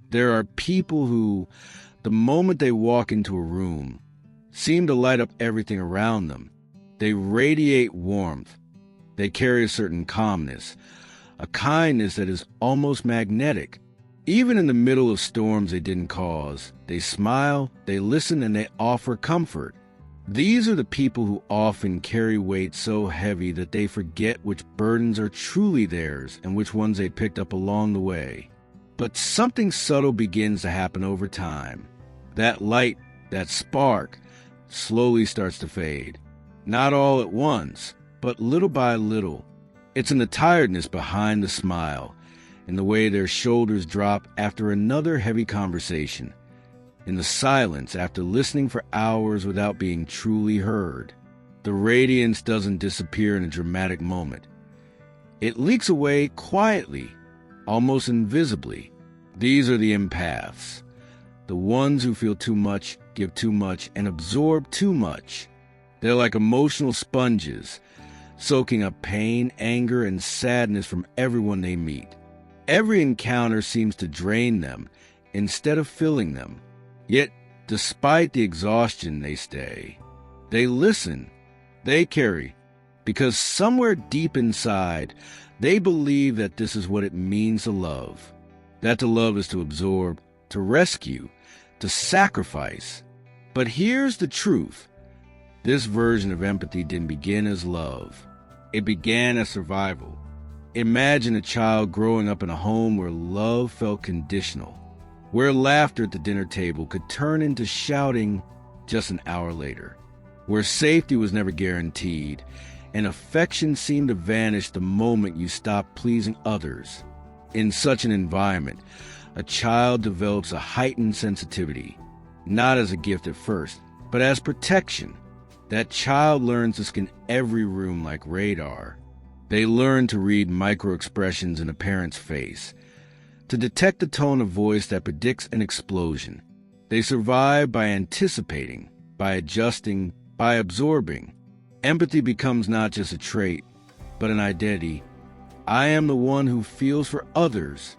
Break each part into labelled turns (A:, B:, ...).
A: There are people who, the moment they walk into a room, seem to light up everything around them. They radiate warmth. They carry a certain calmness, a kindness that is almost magnetic. Even in the middle of storms they didn't cause, they smile, they listen, and they offer comfort. These are the people who often carry weight so heavy that they forget which burdens are truly theirs and which ones they picked up along the way. But something subtle begins to happen over time. That light, that spark, slowly starts to fade. Not all at once, but little by little. It's in the tiredness behind the smile, in the way their shoulders drop after another heavy conversation, in the silence after listening for hours without being truly heard. The radiance doesn't disappear in a dramatic moment. It leaks away quietly, almost invisibly. These are the empaths, the ones who feel too much, give too much, and absorb too much. They're like emotional sponges, soaking up pain, anger, and sadness from everyone they meet. Every encounter seems to drain them instead of filling them. Yet, despite the exhaustion, they stay. They listen. They carry. Because somewhere deep inside, they believe that this is what it means to love. That to love is to absorb, to rescue, to sacrifice. But here's the truth. This version of empathy didn't begin as love. It began as survival. Imagine a child growing up in a home where love felt conditional, where laughter at the dinner table could turn into shouting just an hour later, where safety was never guaranteed, and affection seemed to vanish the moment you stopped pleasing others. In such an environment, a child develops a heightened sensitivity, not as a gift at first, but as protection. That child learns to scan every room like radar. They learn to read micro-expressions in a parent's face, to detect the tone of voice that predicts an explosion. They survive by anticipating, by adjusting, by absorbing. Empathy becomes not just a trait, but an identity. I am the one who feels for others.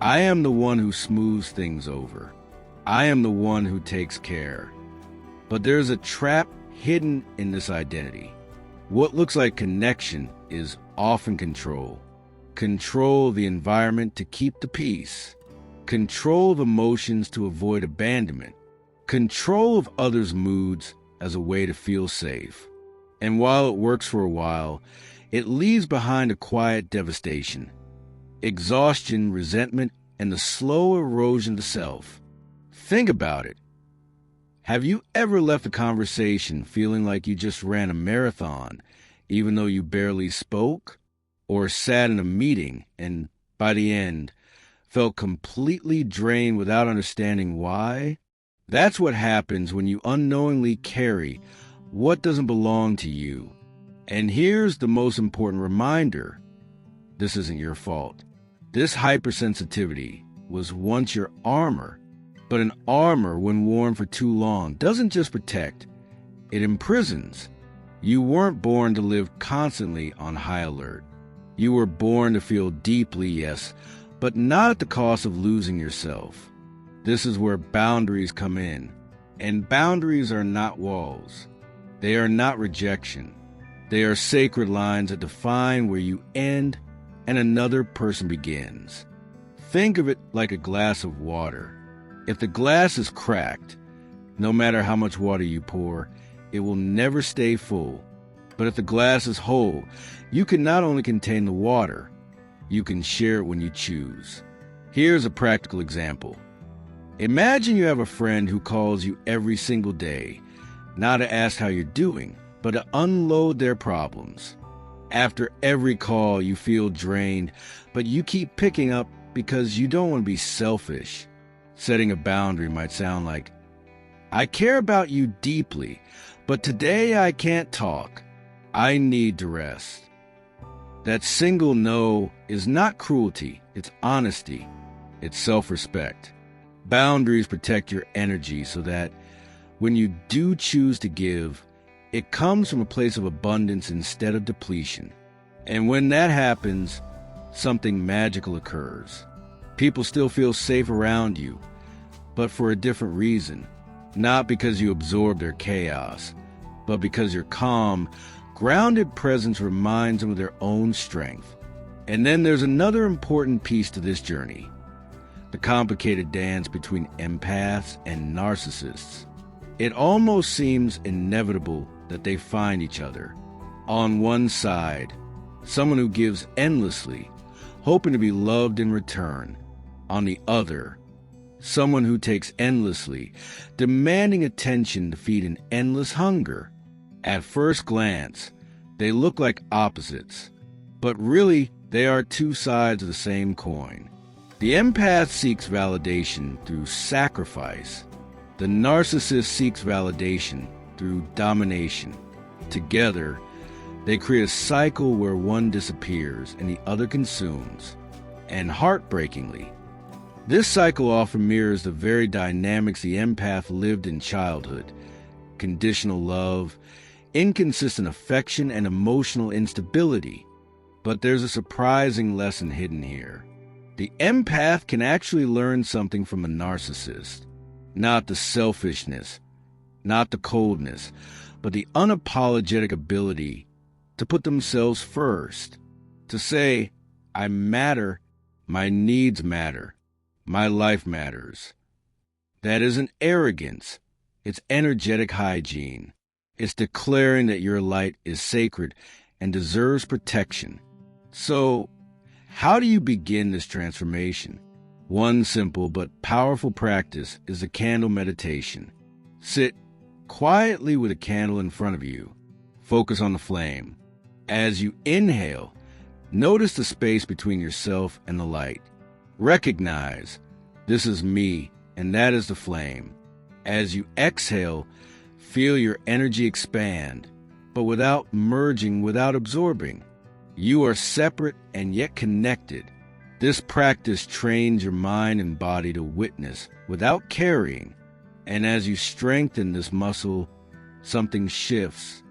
A: I am the one who smooths things over. I am the one who takes care. But there's a trap hidden in this identity. What looks like connection is often control. Control the environment to keep the peace. Control of emotions to avoid abandonment. Control of others' moods as a way to feel safe. And while it works for a while, it leaves behind a quiet devastation, exhaustion, resentment, and the slow erosion to self. Think about it. Have you ever left a conversation feeling like you just ran a marathon, even though you barely spoke? Or sat in a meeting and, by the end, felt completely drained without understanding why? That's what happens when you unknowingly carry what doesn't belong to you. And here's the most important reminder. This isn't your fault. This hypersensitivity was once your armor. But an armor, when worn for too long, doesn't just protect, it imprisons. You weren't born to live constantly on high alert. You were born to feel deeply, yes, but not at the cost of losing yourself. This is where boundaries come in. And boundaries are not walls. They are not rejection. They are sacred lines that define where you end and another person begins. Think of it like a glass of water. If the glass is cracked, no matter how much water you pour, it will never stay full. But if the glass is whole, you can not only contain the water, you can share it when you choose. Here's a practical example. Imagine you have a friend who calls you every single day, not to ask how you're doing, but to unload their problems. After every call, you feel drained, but you keep picking up because you don't want to be selfish. Setting a boundary might sound like, I care about you deeply, but today I can't talk. I need to rest. That single no is not cruelty, it's honesty, it's self-respect. Boundaries protect your energy so that when you do choose to give, it comes from a place of abundance instead of depletion. And when that happens, something magical occurs. People still feel safe around you, but for a different reason. Not because you absorb their chaos, but because your calm, grounded presence reminds them of their own strength. And then there's another important piece to this journey: the complicated dance between empaths and narcissists. It almost seems inevitable that they find each other. On one side, someone who gives endlessly, hoping to be loved in return. On the other, someone who takes endlessly, demanding attention to feed an endless hunger. At first glance, they look like opposites, but really they are two sides of the same coin. The empath seeks validation through sacrifice. The narcissist seeks validation through domination. Together, they create a cycle where one disappears and the other consumes. And heartbreakingly, this cycle often mirrors the very dynamics the empath lived in childhood: conditional love, inconsistent affection, and emotional instability. But there's a surprising lesson hidden here. The empath can actually learn something from a narcissist. Not the selfishness, not the coldness, but the unapologetic ability to put themselves first. To say, I matter, my needs matter, my life matters. That isn't arrogance. It's energetic hygiene. It's declaring that your light is sacred and deserves protection. So, how do you begin this transformation? One simple but powerful practice is the candle meditation. Sit quietly with a candle in front of you. Focus on the flame. As you inhale, notice the space between yourself and the light. Recognize, this is me, and that is the flame. As you exhale, feel your energy expand, but without merging, without absorbing. You are separate and yet connected. This practice trains your mind and body to witness without carrying. And as you strengthen this muscle, something shifts.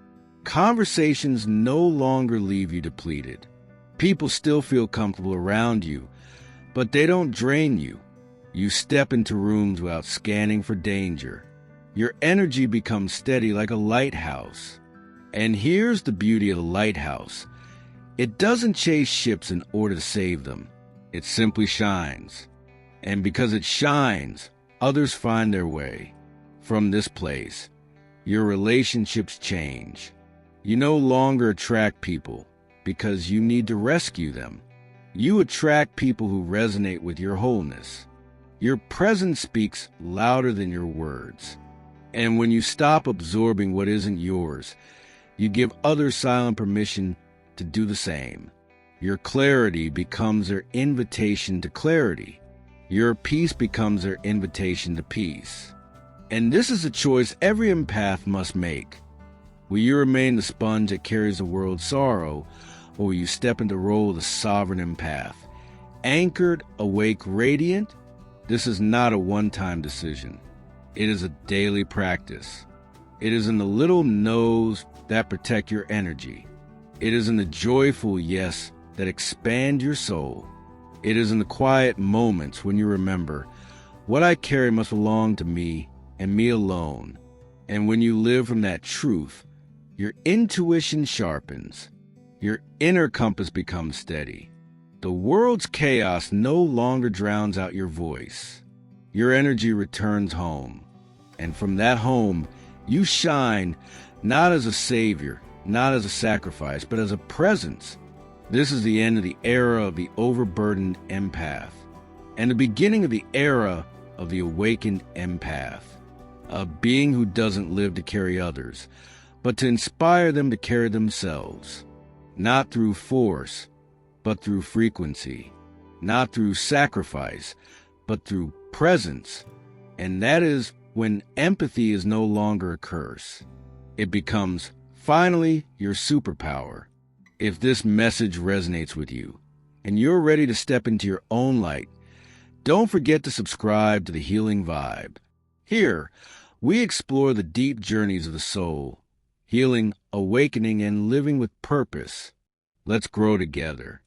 A: Conversations no longer leave you depleted. People still feel comfortable around you, but they don't drain you. You step into rooms without scanning for danger. Your energy becomes steady like a lighthouse. And here's the beauty of the lighthouse. It doesn't chase ships in order to save them. It simply shines. And because it shines, others find their way. From this place, your relationships change. You no longer attract people because you need to rescue them. You attract people who resonate with your wholeness. Your presence speaks louder than your words. And when you stop absorbing what isn't yours, you give others silent permission to do the same. Your clarity becomes their invitation to clarity. Your peace becomes their invitation to peace. And this is a choice every empath must make. Will you remain the sponge that carries the world's sorrow, or will you step into the role of the sovereign empath? Anchored, awake, radiant? This is not a one-time decision. It is a daily practice. It is in the little no's that protect your energy. It is in the joyful yes that expand your soul. It is in the quiet moments when you remember, what I carry must belong to me and me alone. And when you live from that truth, your intuition sharpens. Your inner compass becomes steady. The world's chaos no longer drowns out your voice. Your energy returns home. And from that home, you shine not as a savior, not as a sacrifice, but as a presence. This is the end of the era of the overburdened empath, and the beginning of the era of the awakened empath, a being who doesn't live to carry others, but to inspire them to carry themselves, not through force, but through frequency, not through sacrifice, but through presence. And that is when empathy is no longer a curse. It becomes, finally, your superpower. If this message resonates with you, and you're ready to step into your own light, don't forget to subscribe to The Healing Vibe. Here, we explore the deep journeys of the soul, healing, awakening, and living with purpose. Let's grow together.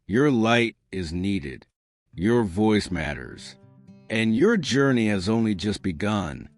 A: Your light is needed. Your voice matters. And your journey has only just begun.